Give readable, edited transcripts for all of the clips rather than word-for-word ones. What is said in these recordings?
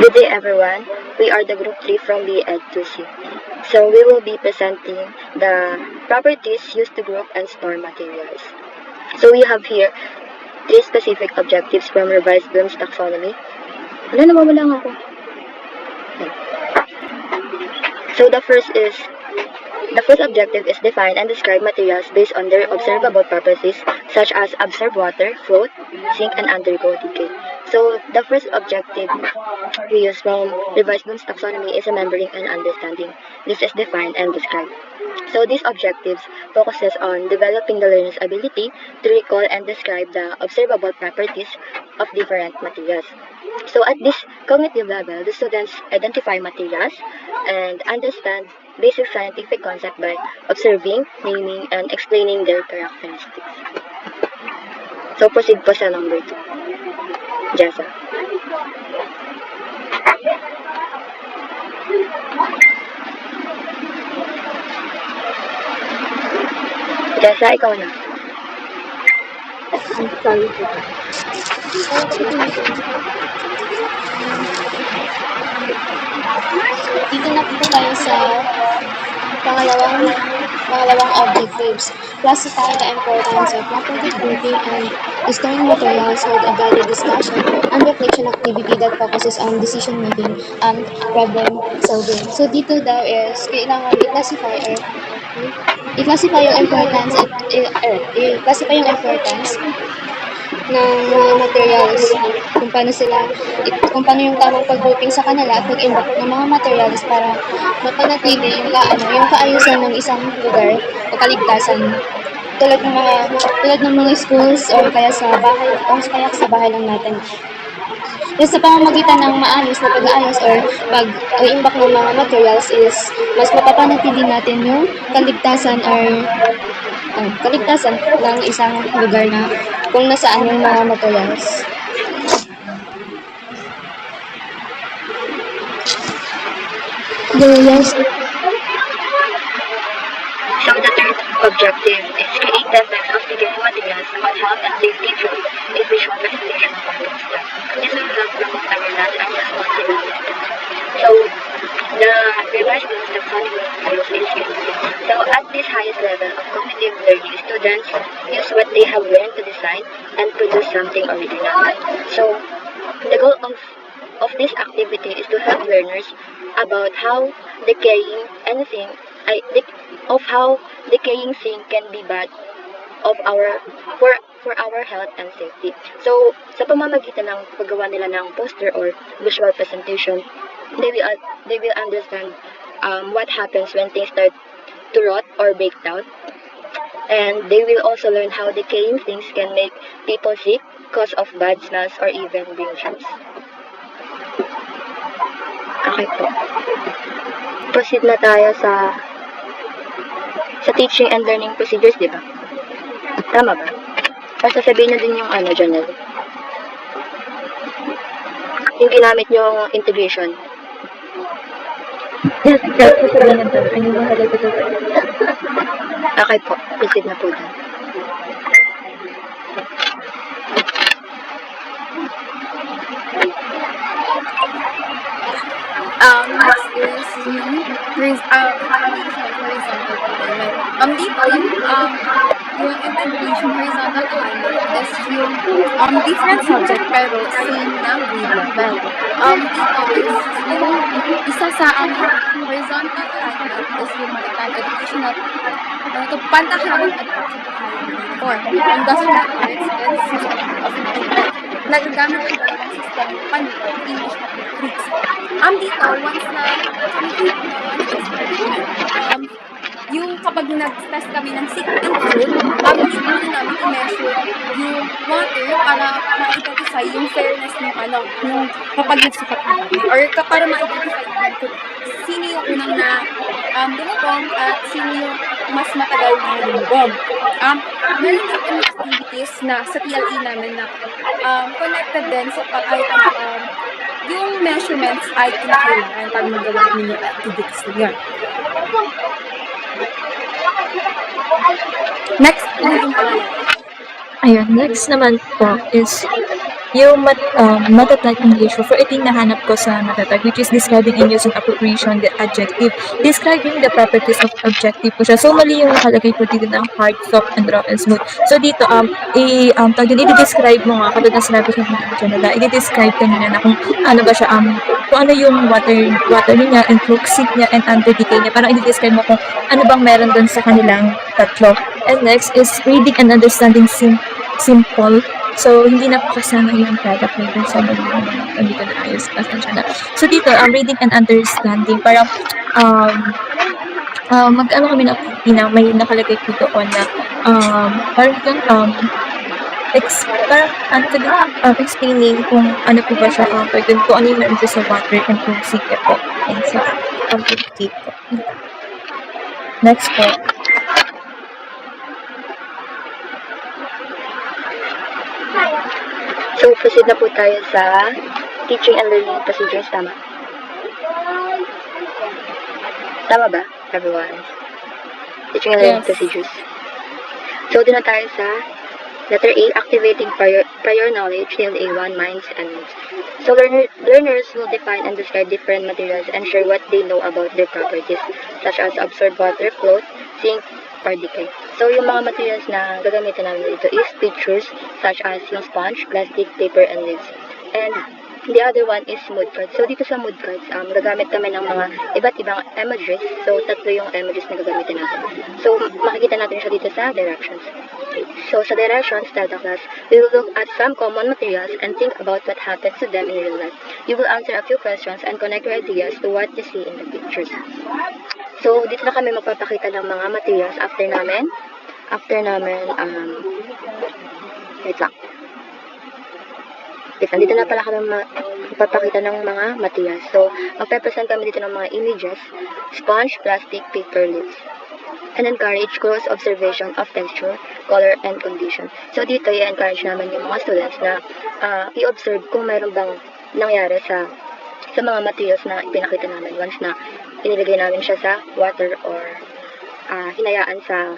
Good day everyone, we are the group 3 from BEd2C. So we will be presenting the properties used to group and store materials. So we have here 3 specific objectives from revised Bloom's taxonomy. Ano, nawawala nga ako. So the first objective is define and describe materials based on their observable properties such as absorb water, float, sink, and undergo decay. So the first objective we use from revised Bloom's taxonomy is remembering and understanding. This is defined and described. So these objectives focuses on developing the learner's ability to recall and describe the observable properties of different materials. So at this cognitive level, the students identify materials and understand basic scientific concept by observing, naming, and explaining their characteristics. So proceed po sa number 2. Jessa. Jessa, ikaw na. I'm sorry po. Dito na po tayo sa pangalawang objectives. Classify the importance of property grouping and storing materials with a guided discussion and reflection activity that focuses on decision making and problem solving. So dito daw is kailangan i-classify yung importance ng mga materials, kung paano yung tamang pag-grouping sa kanila at pag-imbak ng mga materials para mapanatili yung kaayusan ng isang lugar o kaligtasan tulad ng mga schools or kaya sa bahay lang natin. Sa pamamagitan ng maayos na pag-aayos or pag-imbak ng mga materials is mas mapapanatili natin yung kaligtasan ng isang lugar na kung nasaan yung mga materials. So the third objective is create the effects of decaying materials on health and safety through a visual presentation of complex steps. This will help promote awareness and responsible system. So the revised Bloom's taxonomy use is used. So at this highest level of cognitive learning, students use what they have learned to design and produce something original. So the goal of this activity is to help learners about how decaying thing can be bad for our health and safety. So sa pamamagitan ng paggawa nila ng poster or visual presentation, they will understand what happens when things start to rot or break down. And they will also learn how decaying things can make people sick, cause of bad smells, or even bring germs. Okay po. Proceed na tayo sa teaching and learning procedures, di ba? Tama ba? O sasabihin na din yung Janelle. Yung ginamit yung integration. Yes, sasabihin na tayo. Ay, mahalay ko ito. Okay po. Proceed na po din. Next is yung horizontal alignment. Dito yung integration horizontal alignment is yung different subject pero same na grade level. Dito is yung isa sa horizontal alignment is yung maritime educational pantahanan at pagkabuhayan for industrial arts and system of management. Nagagamit ang dalawang system panitong English at Greeks. Dito, once na complete yung kapag nag-test kami ng sick and food, dito namin i-measure yung water para ma-identify yung fairness ng yung kapag nagsukat namin. Or para ma-identify namin kung sino yung unang na lumubog at sino yung mas matagal na lumubog. Meron din kami activities na sa TLE namin na connected din sa yung measurements ay kinakailangan pag magawa ninyo activities na yun. Next, yung pangalawa. Ayun, next naman po is matatag English. For ito yung nahanap ko sa matatag, which is describing in use and appropriation the adjective. Describing the properties of objective po siya. So, mali yung nakalagay po dito ng hard, soft, and rough, and smooth. So, dito, i-describe mo nga, katulad na sinabi ko kanina, i-describe kanina na kung ano ba siya, kung ano yung water niya, and fluxive niya, and under decay niya. Parang i-describe mo kung ano bang meron dun sa kanilang tatlo. And next is reading and understanding simple. So, hindi na po kasama yung product label sa hindi ko naayos. Pasensya na. So, dito, reading and understanding. Parang, mag-ano kami na may nakalagay po doon na, parang explaining kung ano po ba siya, kung ano yung meron po sa water and kung sige po. And sa, dito. Next po. So, proceed na po tayo sa teaching and learning procedures. Tama? Tama ba, everyone? Teaching and learning Yes. procedures. So, doon na tayo sa letter A, activating prior knowledge, till A1, minds and moods. So, learners will define and describe different materials and share what they know about their properties, such as absorb water, float, sink, or decay. So, yung mga materials na gagamitin namin dito is pictures, such as yung sponge, plastic, paper, and leaves. And the other one is mood cards. So, dito sa mood cards, gagamit kami ng mga iba't ibang emojis. So, tatlo yung emojis na gagamitin natin. So, makikita natin siya dito sa directions. So, sa directions, start the class, we will look at some common materials and think about what happens to them in real life. You will answer a few questions and connect your ideas to what you see in the pictures. So, dito na kami magpapakita ng mga materials after namin, wait lang. Dito na pala kami magpapakita ng mga materials. So, magpe-present kami dito ng mga images, sponge, plastic, paper, leaves. And encourage close observation of texture, color, and condition. So, dito i-encourage namin yung mga students na i-observe kung meron bang nangyari sa mga materials na ipinakita namin once na inilagay namin siya sa water or hinayaan sa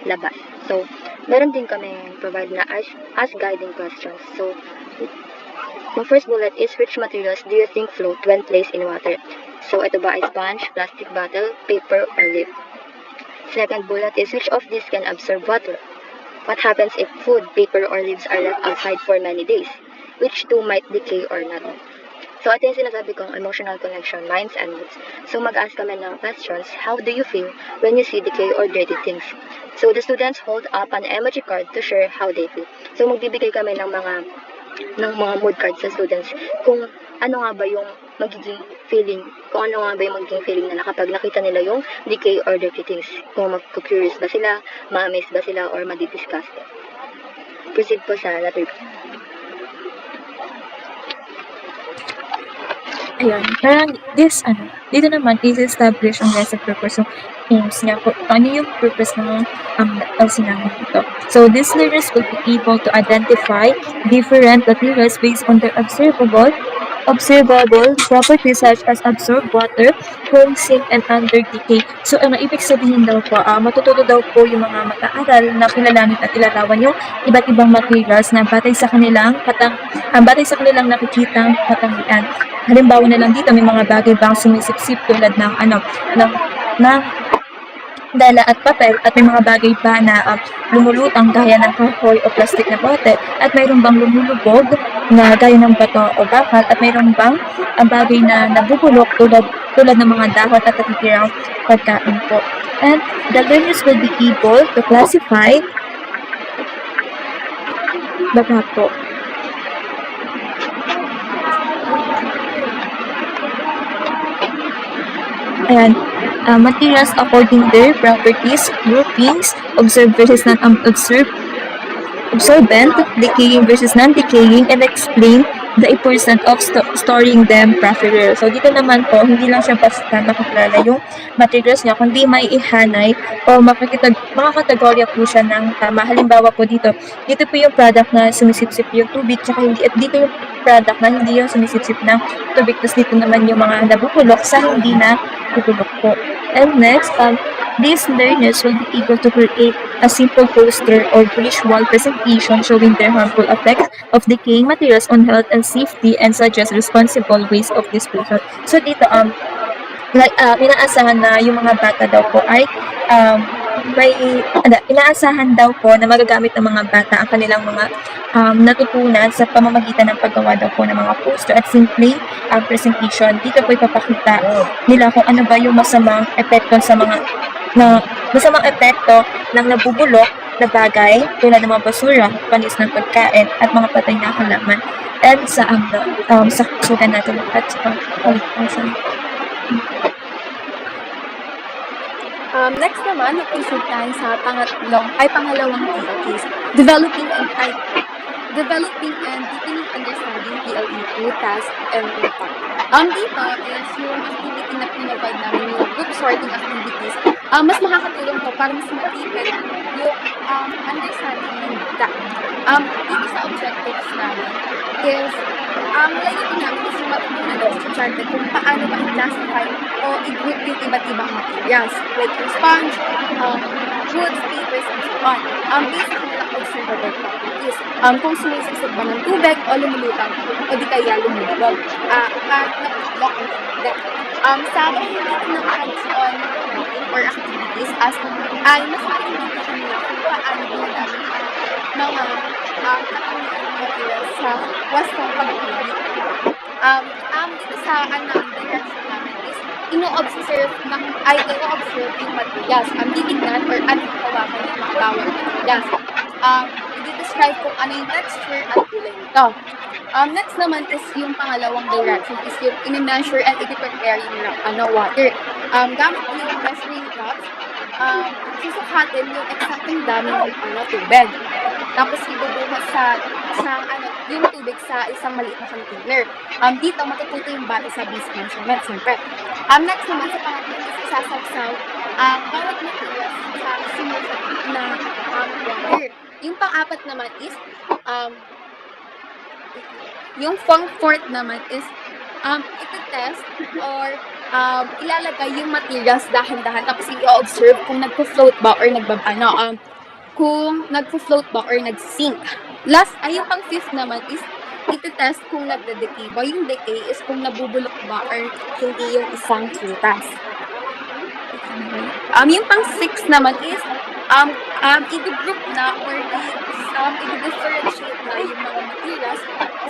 labas. So, meron din kami provide na as guiding questions. So, yung first bullet is, which materials do you think float when placed in water? So, ito ba ay sponge, plastic bottle, paper, or leaf? Second bullet is, which of these can absorb water? What happens if food, paper, or leaves are left outside for many days? Which two might decay or not? So, ito yung sinasabi kong emotional connection, minds and moods. So, mag-ask kami ng questions, how do you feel when you see decay or dirty things? So, the students hold up an emoji card to share how they feel. So, magbibigay kami ng mga mood cards sa students kung ano nga ba yung magiging feeling, na kapag nakita nila yung decay or dirty things. Kung mag-curious ba sila, ma-amaze ba sila, or madi-disgust. Proceed po sa letter B. Ayun, parang dito naman is-establish ang lesson purpose ng aims niya po. Ano yung purpose ng sinabi dito. So, these learners will be able to identify different materials based on their observable properties such as absorb water, home sink, and under decay. So, ang ibig sabihin daw po, matututo daw po yung mga mag-aaral na kilalanin at ilarawan yung iba't ibang materials na batay sa kanilang nakikitang katangian. Halimbawa na lang dito, may mga bagay bang sumisipsip tulad ng dala at papel, at may mga bagay ba na lumulutang gaya ng kahoy o plastic na bote, at mayroon bang lumulubog na gaya ng bato o bakal, at mayroon bang bagay na nabubulok tulad ng mga dahon at natitirang pagkain po. And the learners will be able to classify po. And materials according their properties, groupings, observed versus non-observed, absorbent, decaying versus non-decaying, and explain the importance of storing them properly. So, dito naman po, hindi lang siya basta makakilala yung materials niya, kundi may ihanay o makakategorya po siya ng tama. Halimbawa po dito po yung product na sumisipsip yung tubig, tsaka hindi, at dito yung product na hindi yung sumisipsip ng tubig, tapos dito naman yung mga nabubulok sa hindi na bubulok po. And next, These learners will be able to create a simple poster or visual presentation showing their harmful effects of decaying materials on health and safety and suggest responsible ways of disposal. So dito, inaasahan na yung mga bata daw po ay um, inaasahan daw po na magagamit ng mga bata ang kanilang mga natutunan sa pamamagitan ng paggawa daw po ng mga poster at simple presentation. Dito po ipapakita nila kung ano ba yung masamang epekto ng nabubulok na bagay tulad ng mga basura, panis ng pagkain at mga patay na halaman and sa kalusugan natin at sa kaligtasan. Next naman, nag-proceed tayo sa pangalawang case, developing and deepening understanding PLE2 task and impact. Dito is yung activity na pinrovide namin yung group sorting activities. Mas makakatulong to para mas ma-deepen yung understanding ng data. Dito sa objectives namin is layunin namin is yung matutunan ng estudyante kung paano ba i-classify o i-group yung iba't ibang materials like yung sponge, woods, papers, and so on. Based sa kanilang observable properties. Kung sumisisip ba ng tubig o lumulutang o di kaya lumulubog. At nag-block ang tubig. Sa pagkakita ng hands-on or activities ay mas makikita nila kung paano ginagamit ang mga katangian materials sa wastong pag-ibig. Dito sa direction namin is ino-observe yung materials. Titignan or hawakan yung mga bawat materials. I-describe kung ano yung texture at kulay nito. Next naman is yung pangalawang direction is yung in-measure and i-prepare yung water. Gamit yung measuring cups, susukatin yung exactong dami ng tubig. Tapos ibubuhos yung tubig sa isang maliit na container. Dito matututo yung bata sa base measurement, siyempre. Next naman sa pangatlo is isasagsaw bawat materials sa simulation na water. Yung pang-apat naman is yung pang-fourth naman is iti-test or ilalagay yung materials dahan-dahan tapos i-observe kung nagpo-float ba or kung nagpo-float ba or nag-sink. Last, yung pang-fifth naman is iti-test kung nagde-decay ba. Yung decay is kung nabubulok ba or hindi yung isang prutas. Yung pang-sixth naman is i-group na or i-differentiate na yung mga materials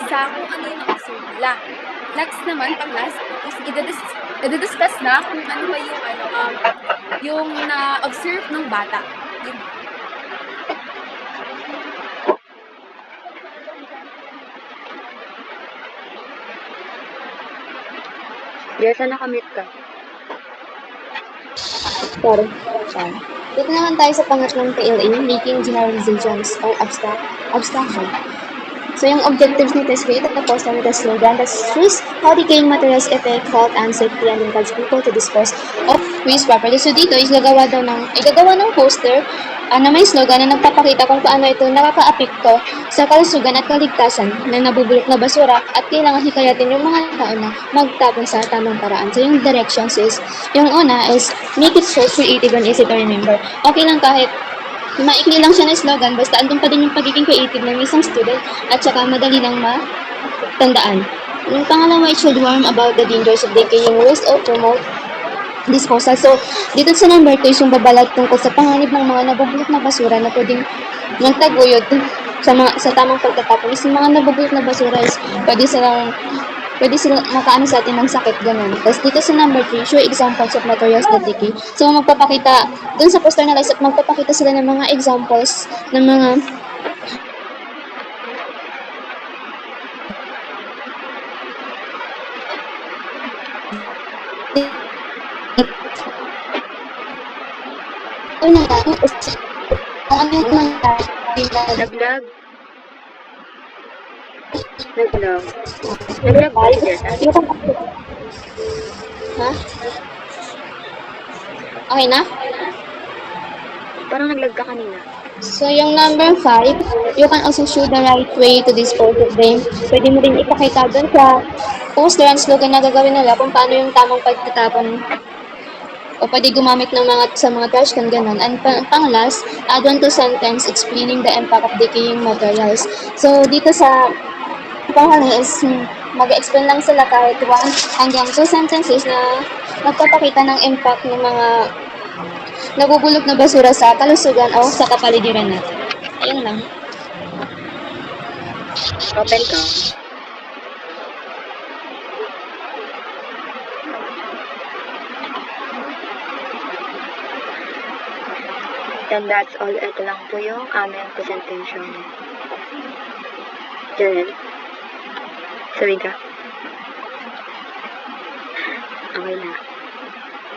sa kung ano yung observe nila. Next naman, pang-last is i-discuss na kung ano ba yung na-observe ng bata. Yun. Jessa, nakamute ka. Sorry. Dito naman tayo sa pangatlong PLA, making generalizations or abstraction. So, yung objectives nito is create a poster with a slogan that shows how decaying materials affect health and safety and encourage people to dispose of waste properly. So, dito is igagawa ng poster na may slogan na nagpapakita kung paano ito nakaka-apekto sa kalusugan at kaligtasan ng nabubulok na basura at kailangan hikayatin yung mga tao na magtapon sa tamang paraan. So, yung directions is, yung una is, make it short, creative, and easy to remember. Okay lang kahit maikli lang siya na slogan, basta andun pa din yung pagiging creative ng isang student at saka madali lang matandaan. Yung pangalawa, it should warn about the dangers of decaying waste or promote disposal. So, dito sa number 2 is yung babalat tungkol sa panganib ng mga nabubulok na basura na pwedeng magtaguyod sa tamang pagtatapon. Is yung mga nabubulok na basura is pwede silang makaano sa atin ng sakit, ganun. Tapos dito sa number 3, show examples of materials that decay. So, magpapakita, dun sa poster na lights, magpapakita sila ng mga examples ng mga Naglag. Naglag ba, Jessa? Ha? Okay na? Parang naglag ka kanina. So, yung number 5, you can also show the right way to dispose of them. Pwede mo rin ipakita doon sa poster and slogan na gagawin nila kung paano yung tamang pagtatapon O pwede gumamit ng sa mga trash can, ganun. And pang-last, add on to sentence explaining the impact of decaying materials. So, dito sa panghuli is mag-explain lang sila kahit 1 hanggang 2 sentences na nagpapakita ng impact ng mga nabubulok na basura sa kalusugan o sa kapaligiran natin. Ayun lang. Open ka. And that's all. Ito lang po yung aming presentation. Janelle. Sabi ka. Okay na.